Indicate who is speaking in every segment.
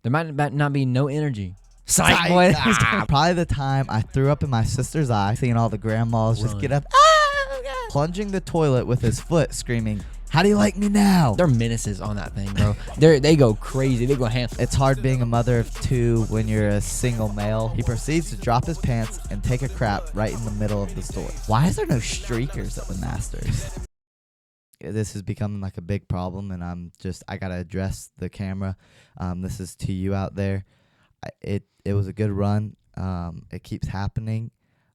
Speaker 1: There might not be no energy. Psych, boy.
Speaker 2: Probably the time I threw up in my sister's eye, seeing all the grandmas just get up, plunging the toilet with his foot, screaming, "How do you like me now?"
Speaker 1: They're menaces on that thing, bro. They go crazy. They go ham.
Speaker 2: It's hard being a mother of two when you're a single male. He proceeds to drop his pants and take a crap right in the middle of the store. Why is there no streakers at the Masters? This is becoming like a big problem, and I gotta address the camera. This is to you out there. It was a good run. It keeps happening.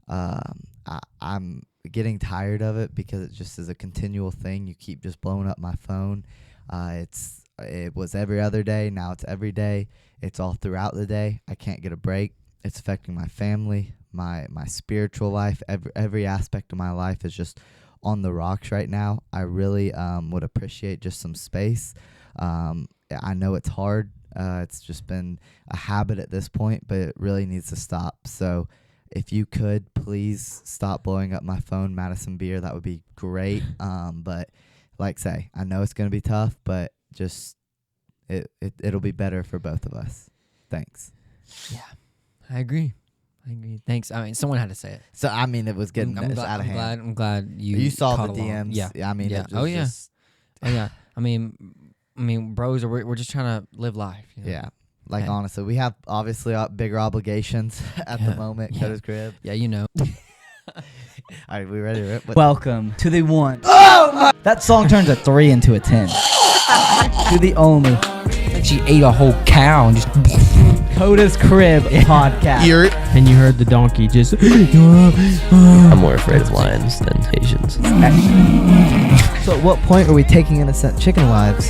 Speaker 2: I'm getting tired of it because it just is a continual thing. You keep just blowing up my phone. It was every other day. Now it's every day. It's all throughout the day. I can't get a break. It's affecting my family, my spiritual life. Every aspect of my life is just on the rocks right now. I really would appreciate just some space. I know it's hard. It's just been a habit at this point, but it really needs to stop. So if you could please stop blowing up my phone, Madison Beer, that would be great. But like say, I know it's going to be tough, but just it'll be better for both of us. Thanks.
Speaker 1: Yeah, I agree. Thanks. I mean, someone had to say it.
Speaker 2: So I mean, it was getting out of hand.
Speaker 1: I'm glad you
Speaker 2: saw the
Speaker 1: caught along.
Speaker 2: DMs.
Speaker 1: Yeah.
Speaker 2: I mean,
Speaker 1: yeah.
Speaker 2: it was just,
Speaker 1: Oh yeah. I mean, bros, we're just trying to live life. You know?
Speaker 2: Yeah. Like, honestly, we have obviously bigger obligations at the moment. Coda's crib.
Speaker 1: Yeah, you know.
Speaker 2: All right, we ready to rip?
Speaker 3: Welcome to the one. Oh! That song turns a 3 into a 10. To the only.
Speaker 1: Like she ate a whole cow and just.
Speaker 3: Coda's Crib podcast.
Speaker 4: And you heard the donkey just.
Speaker 5: I'm more afraid of lions than Asians.
Speaker 3: So at what point are we taking innocent chicken lives?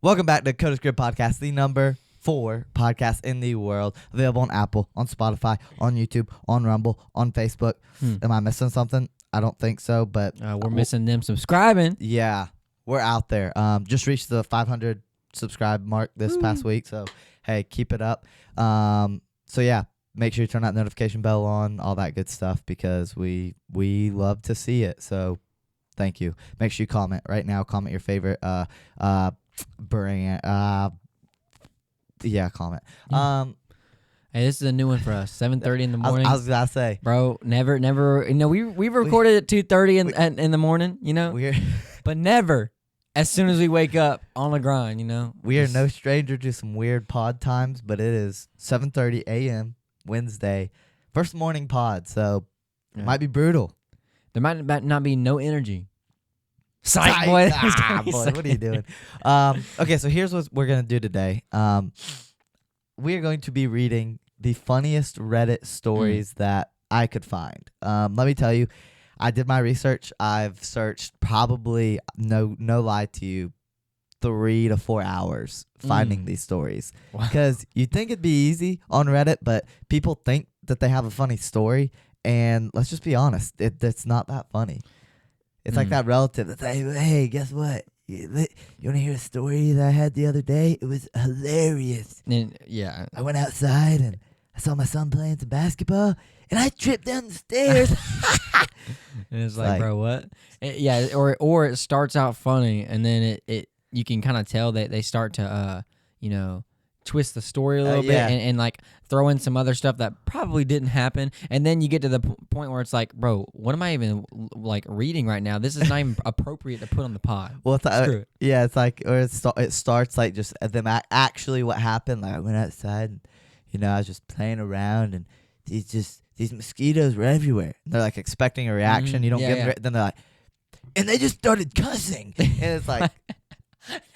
Speaker 2: Welcome back to Coda's Crib podcast, the number 4 podcast in the world. Available on Apple, on Spotify, on YouTube, on Rumble, on Facebook. Am I missing something? I don't think so, but
Speaker 1: we're missing them subscribing.
Speaker 2: Yeah, we're out there. Just reached the 500 subscribe mark this past week, so hey, keep it up. So yeah, make sure you turn that notification bell on, all that good stuff, because we love to see it. So thank you. Make sure you comment right now. Comment your favorite comment.
Speaker 1: Hey, this is a new one for us. 7:30 in the morning.
Speaker 2: I was gonna say,
Speaker 1: bro, never. You know, we've recorded at 2:30 in the morning. You know, but never as soon as we wake up on the grind. You know,
Speaker 2: we are no stranger to some weird pod times, but it is 7:30 a.m. Wednesday, first morning pod, so it might be brutal.
Speaker 1: There might not be no energy. Psych, boy.
Speaker 2: Boy, what are you doing? Okay, so here's what we're going to do today. We are going to be reading the funniest Reddit stories that I could find. Let me tell you, I did my research. I've searched probably, no lie to you, 3 to 4 hours finding these stories. Because you'd think it'd be easy on Reddit, but people think that they have a funny story, and let's just be honest, it's not that funny. It's like that relative that's like, hey, guess what? You want to hear a story that I had the other day? It was hilarious.
Speaker 1: And, yeah.
Speaker 2: I went outside and I saw my son playing some basketball, and I tripped down the stairs.
Speaker 1: And it's like, bro, what? Or it starts out funny, and then it you can kind of tell that they start to, twist the story a little bit and like throw in some other stuff that probably didn't happen, and then you get to the point where it's like, bro, what am I even like reading right now? This is not even appropriate to put on the pod.
Speaker 2: Well,
Speaker 1: Screw it.
Speaker 2: Yeah, it's like, or it starts like just them actually what happened. Like I went outside and I was just playing around, and these mosquitoes were everywhere. And they're like expecting a reaction. You don't give them. Then they're like, and they just started cussing, and it's like.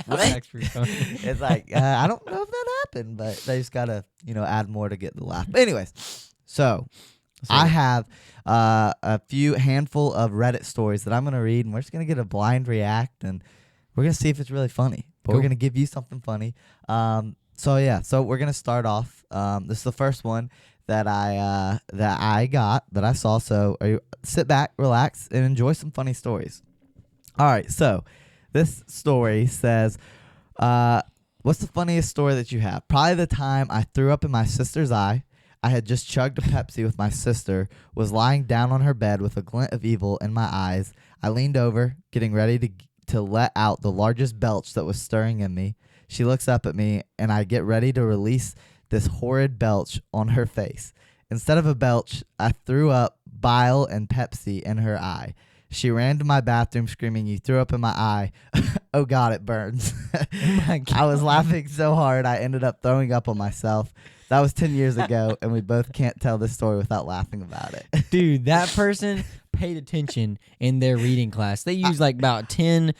Speaker 2: What? It's like I don't know if that happened, but they just gotta add more to get the laugh. But anyways, so I have a handful of Reddit stories that I'm gonna read, and we're just gonna get a blind react, and we're gonna see if it's really funny. But we're gonna give you something funny. So we're gonna start off. This is the first one that I saw. So sit back, relax, and enjoy some funny stories. All right, so. This story says, what's the funniest story that you have? Probably the time I threw up in my sister's eye. I had just chugged a Pepsi with my sister, was lying down on her bed with a glint of evil in my eyes. I leaned over, getting ready to let out the largest belch that was stirring in me. She looks up at me, and I get ready to release this horrid belch on her face. Instead of a belch, I threw up bile and Pepsi in her eye. She ran to my bathroom screaming, "You threw up in my eye." Oh, God, it burns.
Speaker 1: Oh my God.
Speaker 2: I was laughing so hard I ended up throwing up on myself. That was 10 years ago, and we both can't tell this story without laughing about it.
Speaker 1: Dude, that person paid attention in their reading class. They used like about 10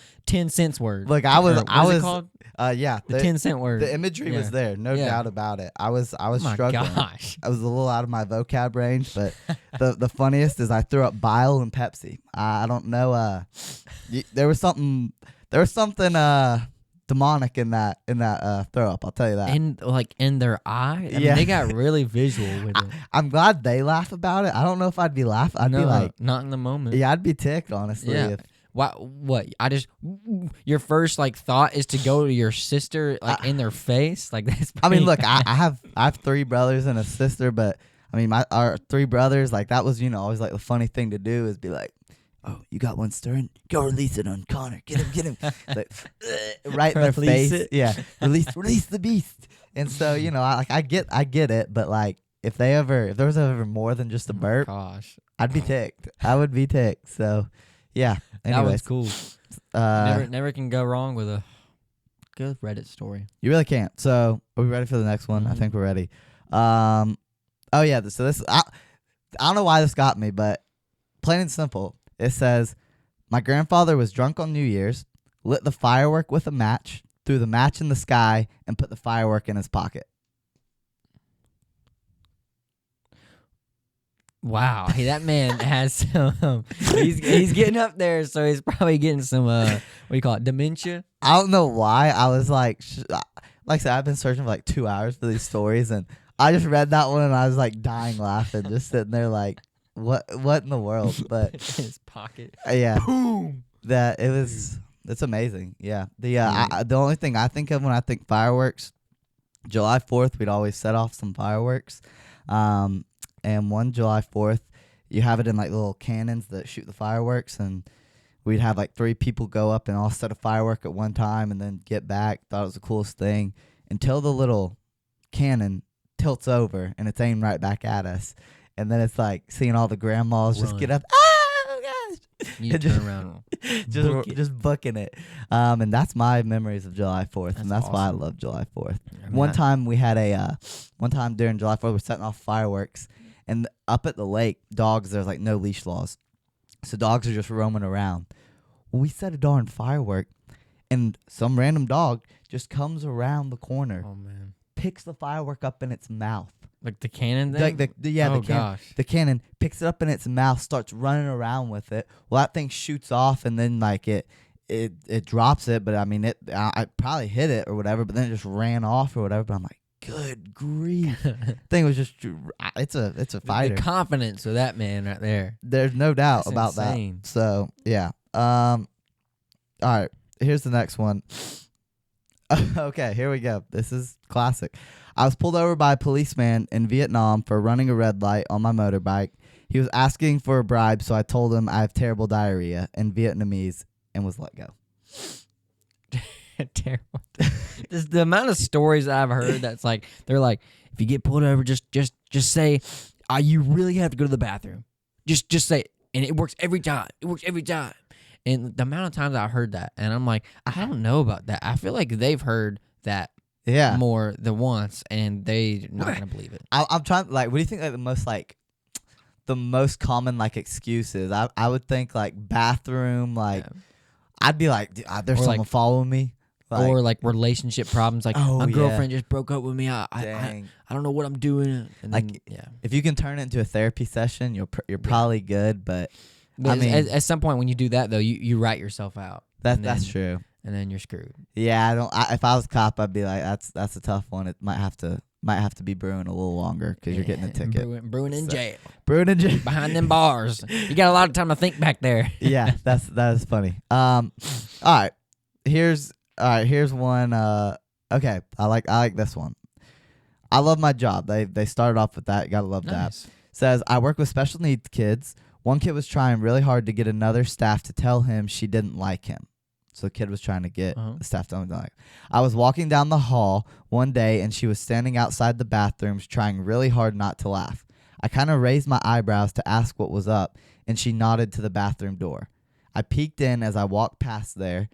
Speaker 1: cents words.
Speaker 2: Look,
Speaker 1: What is it called?
Speaker 2: Yeah.
Speaker 1: The 10-cent word.
Speaker 2: The imagery was there, no doubt about it. I was
Speaker 1: Oh my
Speaker 2: struggling.
Speaker 1: gosh.
Speaker 2: I was a little out of my vocab range, but the funniest is I threw up bile and Pepsi. I don't know. There was something demonic in that throw up. I'll tell you that.
Speaker 1: In their eye. I
Speaker 2: Yeah.
Speaker 1: mean, they got really visual with it.
Speaker 2: I'm glad they laugh about it. I don't know if I'd be laughing. I'd be like,
Speaker 1: not in the moment.
Speaker 2: yeah, I'd be ticked, honestly.
Speaker 1: Yeah.
Speaker 2: If,
Speaker 1: What? Your first like thought is to go to your sister like in their face? Like that's
Speaker 2: I mean,
Speaker 1: pretty
Speaker 2: look,
Speaker 1: bad.
Speaker 2: I have 3 brothers and a sister, but I mean, our 3 brothers, like that was, always like the funny thing to do is be like, "Oh, you got one stirring? Go release it on Connor. Get him." Like, right in their
Speaker 1: Release
Speaker 2: face.
Speaker 1: it.
Speaker 2: Yeah, release the beast. And so, I get it, but like if there was ever more than just a burp,
Speaker 1: Gosh,
Speaker 2: I'd be ticked. I would be ticked. So, yeah.
Speaker 1: that was
Speaker 2: Anyways,
Speaker 1: cool. Never can go wrong with a good Reddit story.
Speaker 2: you really can't. So, are we ready for the next one? I
Speaker 1: Mhm.
Speaker 2: think we're ready. Oh yeah. So this, I don't know why this got me, but plain and simple, it says, my grandfather was drunk on New Year's, lit the firework with a match, threw the match in the sky, and put the firework in his pocket.
Speaker 1: Wow, hey, that man has some. He's getting up there, so he's probably getting some. What do you call it? Dementia.
Speaker 2: I don't know why. I was like I said, I've been searching for like 2 hours for these stories, and I just read that one, and I was like dying laughing, just sitting there like, what in the world? But
Speaker 1: in his pocket.
Speaker 2: yeah, boom. It's amazing. Yeah. The only thing I think of when I think fireworks, July 4th, we'd always set off some fireworks. And one July 4th, you have it in like little cannons that shoot the fireworks, and we'd have like 3 people go up and all set a firework at one time and then get back. Thought it was the coolest thing until the little cannon tilts over and it's aimed right back at us. And then it's like seeing all the grandmas just get up. Oh, gosh.
Speaker 1: You turn around.
Speaker 2: Just booking it. And that's my memories of July 4th. And that's why I
Speaker 1: awesome.
Speaker 2: love July 4th.
Speaker 1: I mean,
Speaker 2: One time we had one time during July 4th, we're setting off fireworks. And up at the lake, there's like no leash laws. So dogs are just roaming around. Well, we set a darn firework, and some random dog just comes around the corner,
Speaker 1: Oh man,
Speaker 2: picks the firework up in its mouth.
Speaker 1: like the cannon thing.
Speaker 2: Like
Speaker 1: oh gosh.
Speaker 2: the cannon picks it up in its mouth, starts running around with it. Well, that thing shoots off, and then like it drops it. But I mean, I probably hit it or whatever. But then it just ran off or whatever. But I'm like, good grief! Thing was just it's a fighter.
Speaker 1: The confidence of that man right there.
Speaker 2: There's no doubt
Speaker 1: That's
Speaker 2: about
Speaker 1: insane.
Speaker 2: that. So yeah. All right. Here's the next one. Okay, here we go. This is classic. I was pulled over by a policeman in Vietnam for running a red light on my motorbike. He was asking for a bribe, so I told him I have terrible diarrhea in Vietnamese and was let go.
Speaker 1: Terrible. The amount of stories I've heard that's like they're like, if you get pulled over, just say, you really have to go to the bathroom. Just say it, and it works every time. It works every time. And the amount of times I heard that, and I'm like, I don't know about that. I feel like they've heard that more than once, and they're not gonna believe it.
Speaker 2: I'm trying. Like, what do you think? Like the most common like excuses. I would think like bathroom. Like,
Speaker 1: Yeah.
Speaker 2: I'd be like, there's
Speaker 1: Or,
Speaker 2: someone
Speaker 1: like-
Speaker 2: following me. Like,
Speaker 1: Or like relationship problems, like
Speaker 2: Oh,
Speaker 1: my
Speaker 2: yeah.
Speaker 1: girlfriend just broke up with me. I
Speaker 2: dang.
Speaker 1: don't know what I'm doing. And
Speaker 2: Like,
Speaker 1: then, yeah.
Speaker 2: If you can turn it into a therapy session, you're probably good. But
Speaker 1: But
Speaker 2: I mean,
Speaker 1: at some point when you do that though, you write yourself out.
Speaker 2: that's
Speaker 1: and then-
Speaker 2: true.
Speaker 1: And then you're screwed.
Speaker 2: Yeah, if I was a cop, I'd be like, that's a tough one. It might have to be brewing a little longer because you're getting a ticket.
Speaker 1: Brewing in
Speaker 2: So-
Speaker 1: jail.
Speaker 2: Brewing in jail.
Speaker 1: Behind them bars. You got a lot of time to think back there.
Speaker 2: Yeah, that is funny. All right. Here's one. Okay, I like this one. I love my job. They started off with that. You gotta love that.
Speaker 1: Nice.
Speaker 2: Says, I work with special needs kids. One kid was trying really hard to get another staff to tell him she didn't like him. So the kid was trying to get the staff to like, I was walking down the hall one day and she was standing outside the bathrooms trying really hard not to laugh. I kind of raised my eyebrows to ask what was up, and she nodded to the bathroom door. I peeked in as I walked past I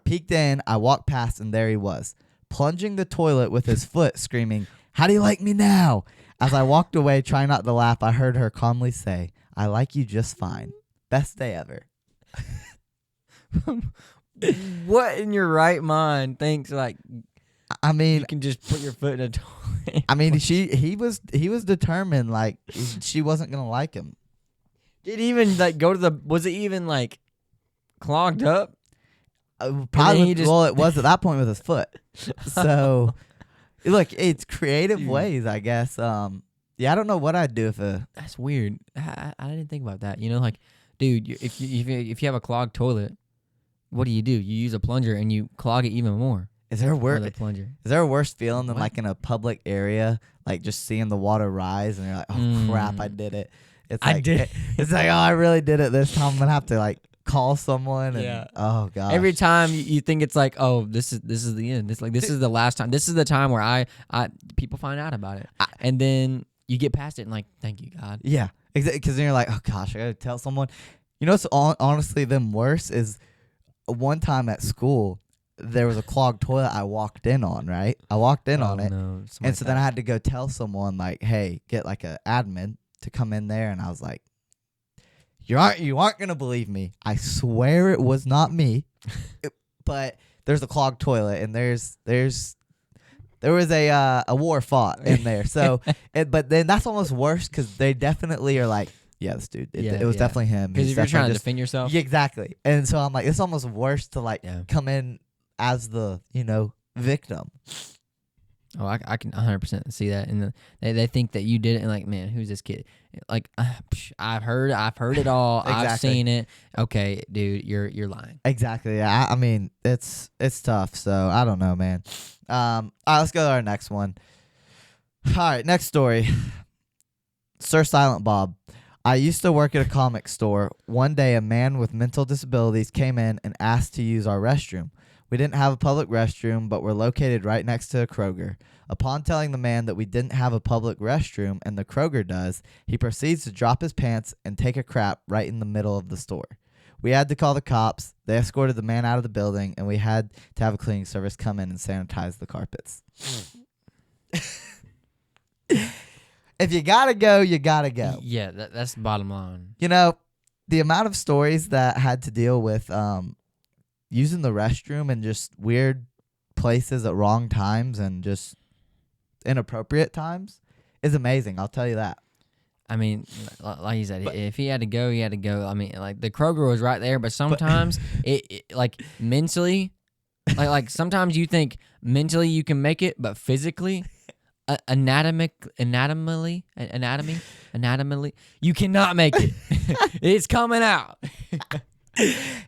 Speaker 2: peeked in, I walked past, and there he was, plunging the toilet with his foot, screaming, "How do you like me now?" As I walked away, trying not to laugh, I heard her calmly say, "I like you just fine. Best day ever."
Speaker 1: What in your right mind thinks like?
Speaker 2: I mean,
Speaker 1: you can just put your foot in a toilet.
Speaker 2: I mean, he was determined, like she wasn't gonna like him.
Speaker 1: Did he even like go to the? Was it even like clogged up?
Speaker 2: Probably. Well, it was at that point with his foot. So, look, it's creative ways, I guess. Yeah, I don't know what I'd do if
Speaker 1: That's weird. I didn't think about that. You know, like, dude, if you have a clogged toilet, what do? You use a plunger and you clog it even more.
Speaker 2: Is there a
Speaker 1: plunger?
Speaker 2: Is there a worse feeling than like in a public area, like just seeing the water rise and you're like, oh crap, I did it. It's like, I did. It's like, oh, I really did it this time. I'm gonna have to like call someone. And, oh god.
Speaker 1: Every time you think it's like, oh, this is the end. This is the last time. This is the time where I people find out about it, and then you get past it and like, thank you God.
Speaker 2: Yeah, exactly. Because then you're like, oh gosh, I gotta tell someone. You know what's honestly then worse is one time at school. There was a clogged toilet I walked in on, right? I walked in on it.
Speaker 1: No,
Speaker 2: and so then I had to go tell someone, like, hey, get like an admin to come in there. And I was like, you aren't going to believe me. I swear it was not me. But there's a clogged toilet and there was a war fought in there. So, but then that's almost worse because they definitely are like, yeah, this dude. It was definitely him.
Speaker 1: Because if you're trying to defend yourself.
Speaker 2: Yeah, exactly. And so I'm like, it's almost worse to like come in as the, victim.
Speaker 1: Oh, I can 100% see that, and they think that you did it, and like, man, who's this kid? Like, I've heard it all.
Speaker 2: Exactly.
Speaker 1: I've seen it. Okay, dude, you're lying.
Speaker 2: Exactly. Yeah. I mean, it's tough. So I don't know, man. All right, let's go to our next one. All right, next story. Sir Silent Bob. I used to work at a comic store. One day, a man with mental disabilities came in and asked to use our restroom. We didn't have a public restroom, but we're located right next to a Kroger. Upon telling the man that we didn't have a public restroom and the Kroger does, he proceeds to drop his pants and take a crap right in the middle of the store. We had to call the cops. They escorted the man out of the building, and we had to have a cleaning service come in and sanitize the carpets. If you gotta go, you gotta go.
Speaker 1: Yeah, that's the bottom line.
Speaker 2: The amount of stories that had to deal with using the restroom in just weird places at wrong times and just inappropriate times is amazing. I'll tell you that.
Speaker 1: I mean, like you said, if he had to go, he had to go. I mean, like the Kroger was right there, but sometimes it like mentally, like sometimes you think mentally you can make it, but physically, anatomy, you cannot make it. It's coming out.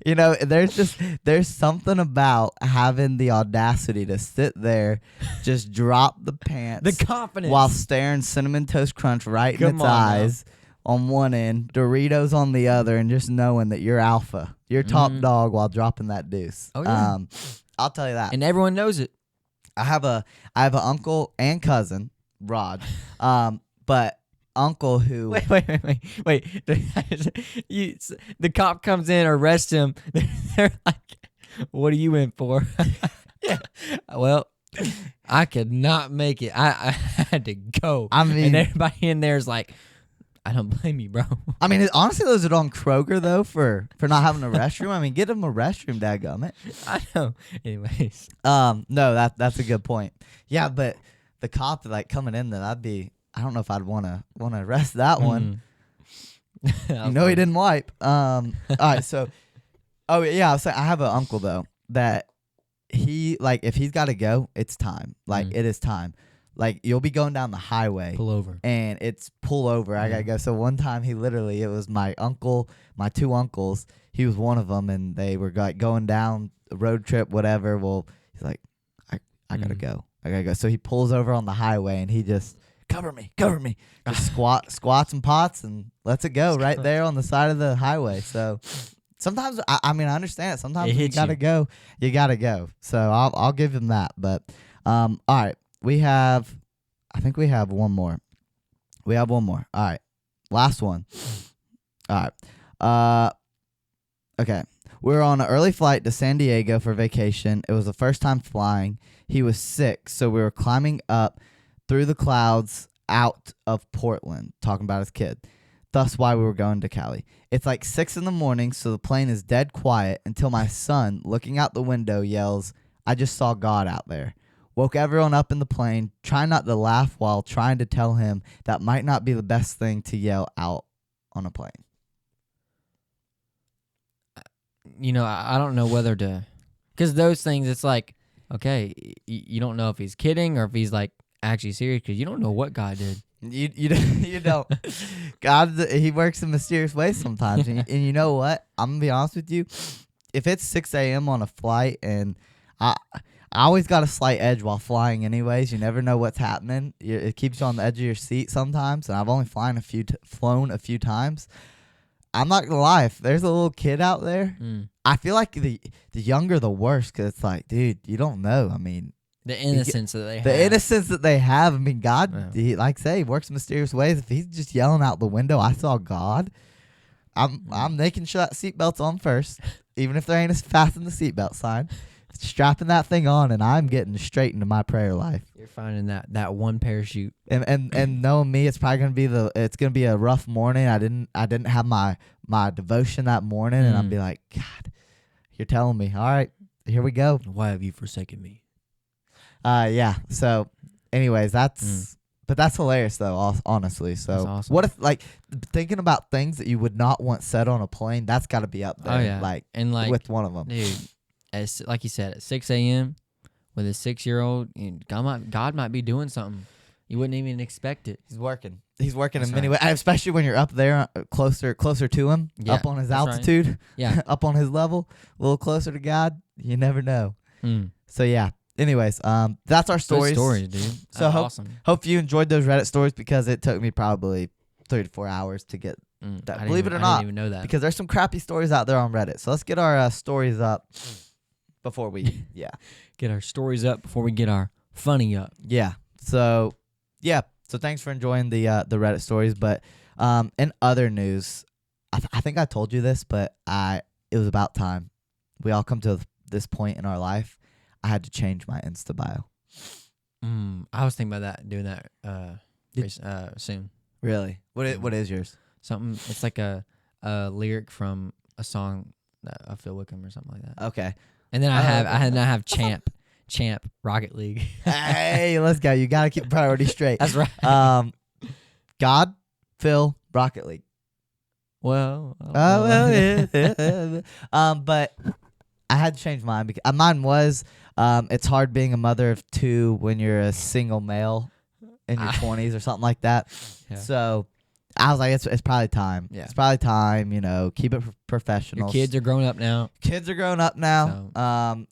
Speaker 2: There's something about having the audacity to sit there, just drop the pants,
Speaker 1: the confidence,
Speaker 2: while staring Cinnamon Toast Crunch right in its eyes on one end, Doritos on the other, and just knowing that you're alpha, you're top dog while dropping that deuce.
Speaker 1: Oh yeah.
Speaker 2: I'll tell you that,
Speaker 1: and everyone knows it.
Speaker 2: I have an uncle and cousin, Rod, but. Uncle who
Speaker 1: wait the cop comes in, arrests him. They're like, what are you in for? Yeah, well, I could not make it. I had to go. I mean, and everybody in there is like, I don't blame you, bro.
Speaker 2: I mean, honestly, those are on Kroger though for not having a restroom. I mean, get them a restroom, dadgummit.
Speaker 1: I know. Anyways,
Speaker 2: no, that's a good point. Yeah, but the cop like coming in there, that'd be. I don't know if I'd want to arrest that one. He didn't wipe. All right, so, oh yeah, I was saying I have an uncle though that he like if he's got to go, it's time. Like it is time. Like you'll be going down the highway,
Speaker 1: pull over,
Speaker 2: and it's pull over. I gotta go. So one time it was my uncle, my two uncles. He was one of them, and they were like going down a road trip, whatever. Well, he's like, I gotta go. I gotta go. So he pulls over on the highway, and he just. Cover me. Just squats and pots and lets it go right there on the side of the highway. So sometimes I mean I understand it. Sometimes
Speaker 1: It
Speaker 2: you
Speaker 1: hits
Speaker 2: gotta
Speaker 1: you.
Speaker 2: go. You gotta go. So I'll give him that. But all right, I think we have one more. We have one more. All right, last one. All right. Okay. We were on an early flight to San Diego for vacation. It was the first time flying. He was sick, so we were climbing up through the clouds out of Portland, talking about his kid. Thus why we were going to Cali. It's like 6 a.m, so the plane is dead quiet until my son, looking out the window, yells, "I just saw God out there." Woke everyone up in the plane, trying not to laugh while trying to tell him that might not be the best thing to yell out on a plane.
Speaker 1: I don't know whether to, because those things, it's like, okay, you don't know if he's kidding or if he's like actually serious, because you don't know what God did.
Speaker 2: You don't. God, he works in mysterious ways sometimes, and you know what? I'm gonna be honest with you. If it's 6 a.m. on a flight, and I always got a slight edge while flying, anyways. You never know what's happening. It keeps you on the edge of your seat sometimes, and I've only flown a few times. I'm not gonna lie, if there's a little kid out there, I feel like the younger the worse, because it's like, dude, you don't know. I mean,
Speaker 1: The innocence that they have.
Speaker 2: the innocence that they have. I mean, God,
Speaker 1: Yeah.
Speaker 2: he, like I say, works in mysterious ways. If he's just yelling out the window, "I saw God," I'm making sure that seatbelt's on first, even if there ain't a fasten the seatbelt sign. Strapping that thing on, and I'm getting straight into my prayer life.
Speaker 1: You're finding that one parachute.
Speaker 2: And knowing me, it's probably gonna be a rough morning. I didn't have my devotion that morning, and I'd be like, God, you're telling me, all right, here we go.
Speaker 1: Why have you forsaken me?
Speaker 2: Yeah. So, anyways, but that's hilarious though. Honestly, so
Speaker 1: That's awesome.
Speaker 2: what if like thinking about things that you would not want said on a plane? That's got to be up there.
Speaker 1: Oh yeah,
Speaker 2: like
Speaker 1: with
Speaker 2: one of them.
Speaker 1: dude. Like you said, at 6 a.m. with a 6-year-old, God might be doing something. You wouldn't even expect it.
Speaker 2: He's working. He's working
Speaker 1: That's
Speaker 2: in many
Speaker 1: right.
Speaker 2: ways, especially when you're up there, closer to him,
Speaker 1: Yeah,
Speaker 2: up on his
Speaker 1: that's right.
Speaker 2: altitude,
Speaker 1: Yeah.
Speaker 2: up on his level, a little closer to God. You never know.
Speaker 1: Mm.
Speaker 2: So yeah. Anyways, that's our
Speaker 1: Good
Speaker 2: stories.
Speaker 1: stories, dude. That's
Speaker 2: So
Speaker 1: awesome.
Speaker 2: Hope you enjoyed those Reddit stories, because it took me probably 3 to 4 hours to get that. Believe it or
Speaker 1: I
Speaker 2: not,
Speaker 1: didn't even know that.
Speaker 2: because there's some crappy stories out there on Reddit. So let's get our stories up before we
Speaker 1: Get our stories up before we get our funny up.
Speaker 2: yeah. So thanks for enjoying the Reddit stories. But in other news, I think I told you this, but it was about time. We all come to this point in our life. I had to change my Insta bio.
Speaker 1: I was thinking about doing that soon.
Speaker 2: Really? What is yours?
Speaker 1: Something. It's like a lyric from a song of Phil Wickham or something like that.
Speaker 2: Okay.
Speaker 1: And then I have Champ Rocket League.
Speaker 2: Hey, let's go. You gotta keep priorities straight.
Speaker 1: That's right.
Speaker 2: God, Phil, Rocket League.
Speaker 1: Well. Yeah.
Speaker 2: But I had to change mine because mine was it's hard being a mother of 2 when you're a single male in your 20s or something like that.
Speaker 1: Yeah.
Speaker 2: So I was like, it's probably time.
Speaker 1: Yeah.
Speaker 2: It's probably time. Keep it professional.
Speaker 1: Your kids are grown up now.
Speaker 2: Kids are grown up now.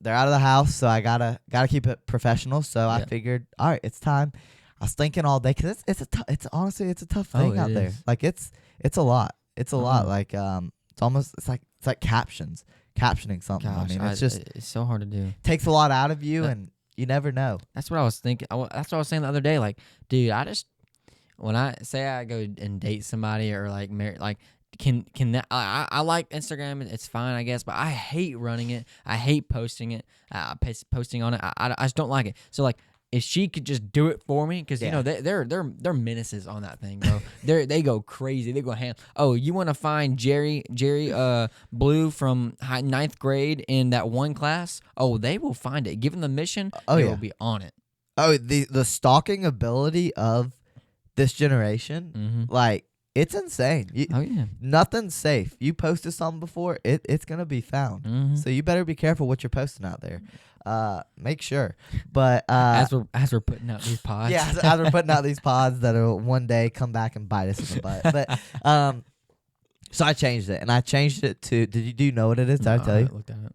Speaker 2: They're out of the house, so I gotta keep it professional. So I figured, all right, it's time. I was thinking all day, because it's honestly a tough thing out there. Like it's a lot. It's a lot. Like it's like captioning something.
Speaker 1: Gosh,
Speaker 2: I mean,
Speaker 1: it's so hard to do.
Speaker 2: Takes a lot out of you, and you never know.
Speaker 1: That's what I was thinking. That's what I was saying the other day. Like, dude, when I say I go and date somebody or like marry, like can that I like Instagram, it's fine, I guess, but I hate running it. I hate posting it. Posting on it. I just don't like it. So like, if she could just do it for me, because they're menaces on that thing, bro. They go crazy. They go ham. Oh, you want to find Jerry Blue from 9th grade in that one class? Oh, they will find it. Give them the mission. They will be on it.
Speaker 2: Oh, the stalking ability of this generation, like, it's insane. Nothing's safe. You posted something before, it's gonna be found. So you better be careful what you're posting out there. Make sure. But
Speaker 1: as we're putting out these pods,
Speaker 2: as we're putting out these pods that will one day come back and bite us in the butt. But so I changed it, and I changed it to. Do you know what it is? Did I tell you?
Speaker 1: Looked at it.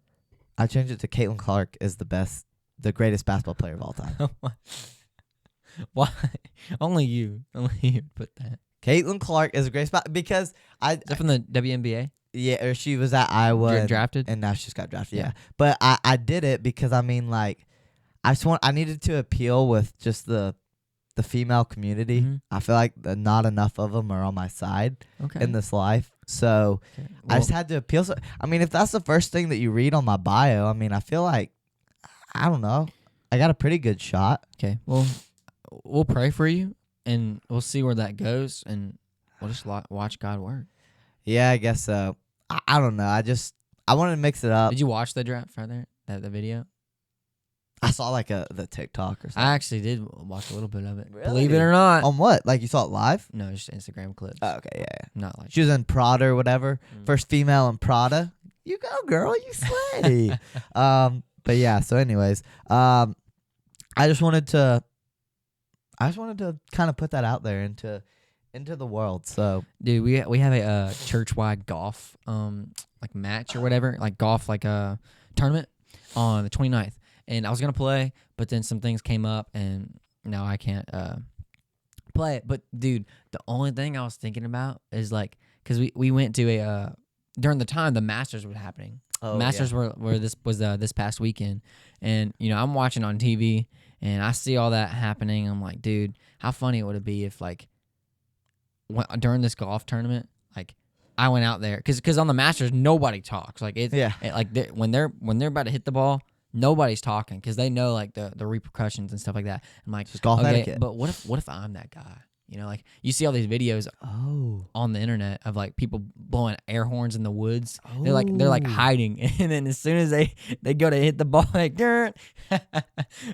Speaker 2: I changed it to Caitlin Clark is the greatest basketball player of all time.
Speaker 1: Why? Only you put that.
Speaker 2: Caitlin Clark is a great spot because
Speaker 1: Is that from the WNBA?
Speaker 2: Yeah, or she was at Iowa
Speaker 1: drafted,
Speaker 2: and now she just got drafted. Yeah, but I did it because I mean, like, I needed to appeal with just the female community.
Speaker 1: Mm-hmm.
Speaker 2: I feel like not enough of them are on my side in this life, so
Speaker 1: well,
Speaker 2: I just had to appeal. So, I mean, if that's the first thing that you read on my bio, I mean, I feel like I don't know, I got a pretty good shot.
Speaker 1: Okay, well, we'll pray for you, and we'll see where that goes, and we'll just watch God work.
Speaker 2: Yeah, I guess so. I don't know. I wanted to mix it up.
Speaker 1: Did you watch the draft right there? The video?
Speaker 2: I saw like the TikTok or something.
Speaker 1: I actually did watch a little bit of it.
Speaker 2: Really?
Speaker 1: Believe it or not.
Speaker 2: On what? Like you saw it live?
Speaker 1: No, just Instagram clips.
Speaker 2: Oh, okay, yeah.
Speaker 1: Not like
Speaker 2: She was in Prada or whatever. First female in Prada. You go, girl. You slay. But yeah. So, anyways, I just wanted to kind of put that out there into the world. So,
Speaker 1: dude, we have a church-wide golf like match or whatever, like golf like a tournament on the 29th. And I was gonna play, but then some things came up, and now I can't play it. But dude, the only thing I was thinking about is like, cause we went to a during the time the Masters was happening. Masters were this past weekend, and you know I'm watching on TV, and I see all that happening. I'm like, dude, how funny would it be if like during this golf tournament, like I went out there, cause on the Masters nobody talks. Like when they're about to hit the ball. Nobody's talking because they know like the repercussions and stuff like that. I'm like,
Speaker 2: just golf etiquette.
Speaker 1: But what if I'm that guy? You know, like you see all these videos on the internet of like people blowing air horns in the woods. They're like hiding, and then as soon as they go to hit the ball, like,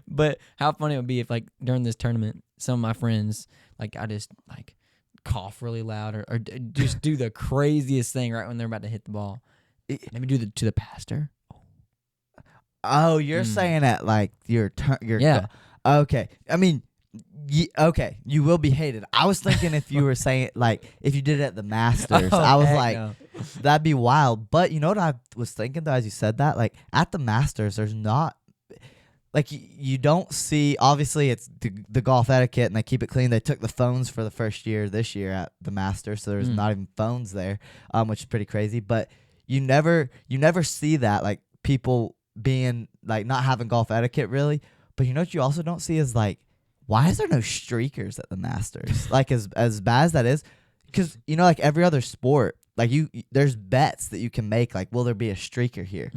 Speaker 1: but how funny it would be if like during this tournament, some of my friends like I just like cough really loud or just do the craziest thing right when they're about to hit the ball. Let me do to the pastor.
Speaker 2: Oh, you're saying that like your okay. I mean, okay, you will be hated. I was thinking if you were saying like if you did it at the Masters, I was like, no. That'd be wild. But you know what I was thinking though, as you said that, like at the Masters, there's not like you don't see. Obviously, it's the golf etiquette, and they keep it clean. They took the phones for the first year this year at the Masters, so there's not even phones there, which is pretty crazy. But you never see that like people being like not having golf etiquette really. But you know what you also don't see is like, why is there no streakers at the Masters? Like as bad as that is, because you know like every other sport, like there's bets that you can make, like will there be a streaker here?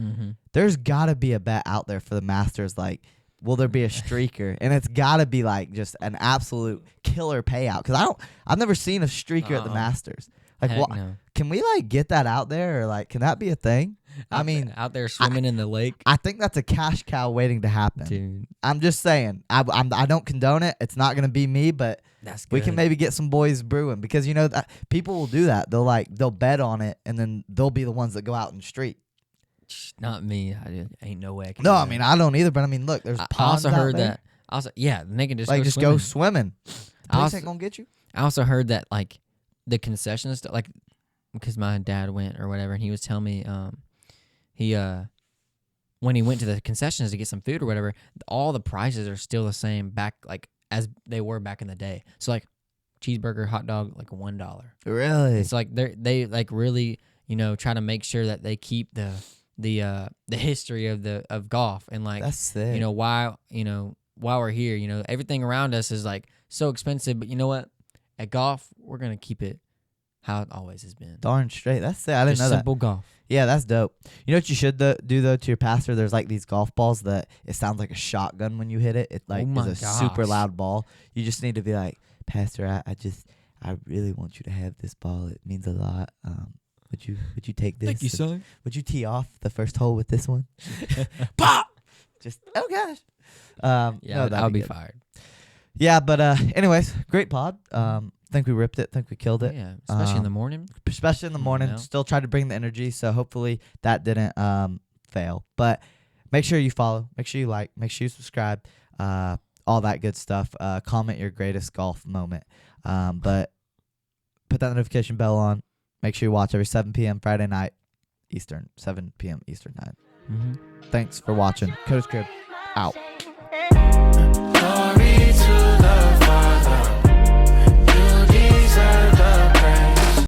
Speaker 2: There's gotta be a bet out there for the Masters, like will there be a streaker? And it's gotta be like just an absolute killer payout, because I've never seen a streaker at the Masters. Like
Speaker 1: no.
Speaker 2: Can we like get that out there, or like can that be a thing? I mean,
Speaker 1: out there swimming in the lake.
Speaker 2: I think that's a cash cow waiting to happen.
Speaker 1: Dude.
Speaker 2: I'm just saying. I don't condone it. It's not gonna be me, but we can maybe get some boys brewing, because you know that people will do that. They'll bet on it, and then they'll be the ones that go out in the street.
Speaker 1: Not me. Ain't no way. I can
Speaker 2: no, I mean I don't either. But I mean, look, there's ponds
Speaker 1: I also heard
Speaker 2: out there.
Speaker 1: that. Also, yeah, they can just
Speaker 2: like
Speaker 1: go
Speaker 2: just
Speaker 1: swimming.
Speaker 2: go swimming. Police ain't gonna get you.
Speaker 1: I also heard that like the concession stuff, like because my dad went or whatever, and he was telling me he when he went to the concessions to get some food or whatever, all the prices are still the same back like as they were back in the day. So like cheeseburger, hot dog, like $1.
Speaker 2: Really?
Speaker 1: It's like they like really, you know, try to make sure that they keep the history of golf, and like
Speaker 2: that's sick.
Speaker 1: You know while we're here, you know everything around us is like so expensive, but you know what? At golf, we're gonna keep it how it always has been.
Speaker 2: Darn straight. That's sick. I didn't know that.
Speaker 1: Simple golf.
Speaker 2: Yeah, that's dope. You know what you should do though to your pastor? There's like these golf balls that it sounds like a shotgun when you hit it. It like is a super loud ball. You just need to be like, Pastor, I really want you to have this ball. It means a lot. Would you take this?
Speaker 1: Thank you, son.
Speaker 2: Would you tee off the first hole with this one? Pop! Just oh gosh.
Speaker 1: Yeah,
Speaker 2: no,
Speaker 1: I'll be fired.
Speaker 2: Yeah, but anyways, great pod. Think we ripped it. Think we killed it.
Speaker 1: Yeah, especially in the morning.
Speaker 2: Especially in the morning.
Speaker 1: You know?
Speaker 2: Still tried to bring the energy, so hopefully that didn't fail. But make sure you follow. Make sure you like. Make sure you subscribe. All that good stuff. Comment your greatest golf moment. But put that notification bell on. Make sure you watch every 7 p.m. Friday night Eastern. 7 p.m. Eastern time. Thanks for watching. Coda's Crib out.